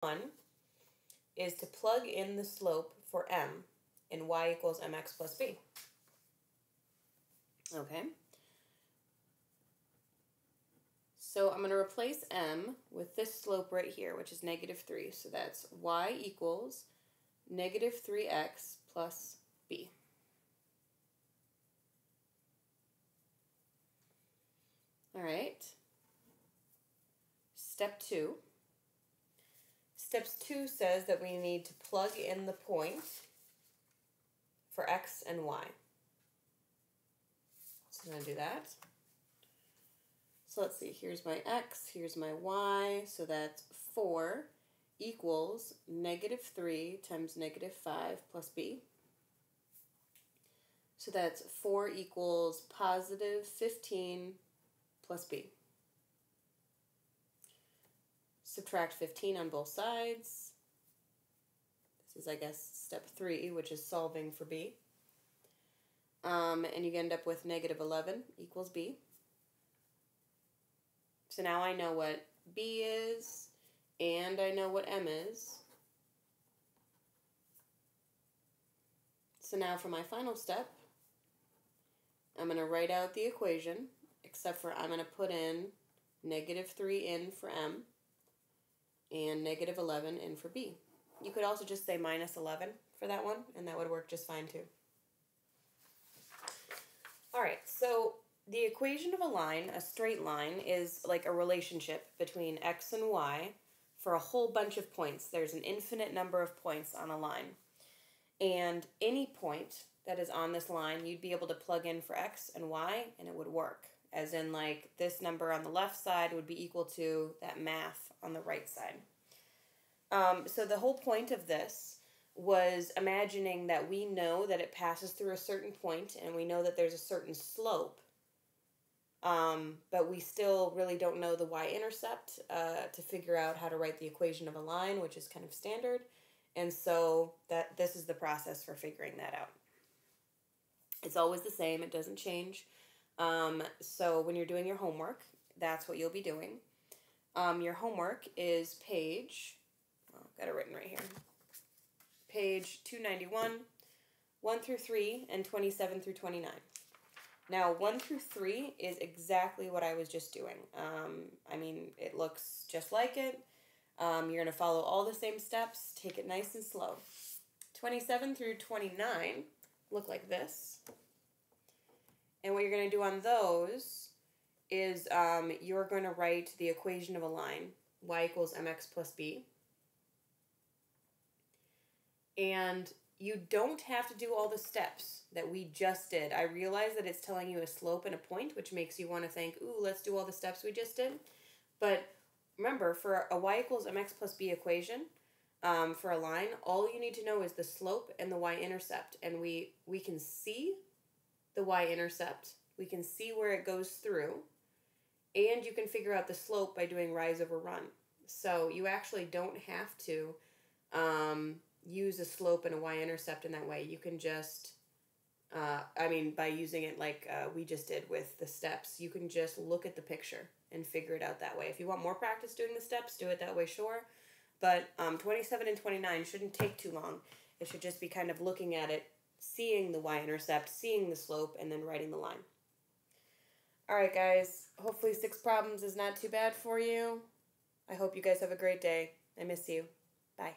1 is to plug in the slope for m in y equals mx plus b. Okay. So I'm going to replace m with this slope right here, which is -3. So that's y equals -3x plus b. All right. Step 2. Step 2 says that we need to plug in the point for x and y. So I'm going to do that. So let's see, here's my x, here's my y, so that's 4 equals -3 times -5 plus b. So that's 4 equals +15 plus b. Subtract 15 on both sides. This is, I guess, step 3, which is solving for b. And you end up with -11 equals b. So now I know what b is, and I know what m is. So now for my final step, I'm going to write out the equation, except for I'm going to put in -3 in for m, and -11 in for b. You could also just say -11 for that one, and that would work just fine too. Alright, so the equation of a line, a straight line, is like a relationship between x and y for a whole bunch of points. There's an infinite number of points on a line. And any point that is on this line, you'd be able to plug in for x and y, and it would work. As in, like, this number on the left side would be equal to that math on the right side. So the whole point of this was imagining that we know that it passes through a certain point, and we know that there's a certain slope, but we still really don't know the y-intercept to figure out how to write the equation of a line, which is kind of standard. And so this is the process for figuring that out. It's always the same. It doesn't change. So when you're doing your homework, that's what you'll be doing. Your homework is page, I've got it written right here, page 291, 1 through 3, and 27 through 29. Now, 1 through 3 is exactly what I was just doing. I mean, it looks just like it. You're going to follow all the same steps. Take it nice and slow. 27 through 29 look like this. And what you're going to do on those is you're going to write the equation of a line, y equals mx plus b. And you don't have to do all the steps that we just did. I realize that it's telling you a slope and a point, which makes you want to think, ooh, let's do all the steps we just did. But remember, for a y equals mx plus b equation, for a line, all you need to know is the slope and the y-intercept. And we can see the y-intercept. We can see where it goes through. And you can figure out the slope by doing rise over run. So you actually don't have to use a slope and a y-intercept in that way. You can just, by using it like we just did with the steps, you can just look at the picture and figure it out that way. If you want more practice doing the steps, do it that way, sure. But 27 and 29 shouldn't take too long. It should just be kind of looking at it, seeing the y-intercept, seeing the slope, and then writing the line. Alright guys, hopefully 6 problems is not too bad for you. I hope you guys have a great day. I miss you. Bye.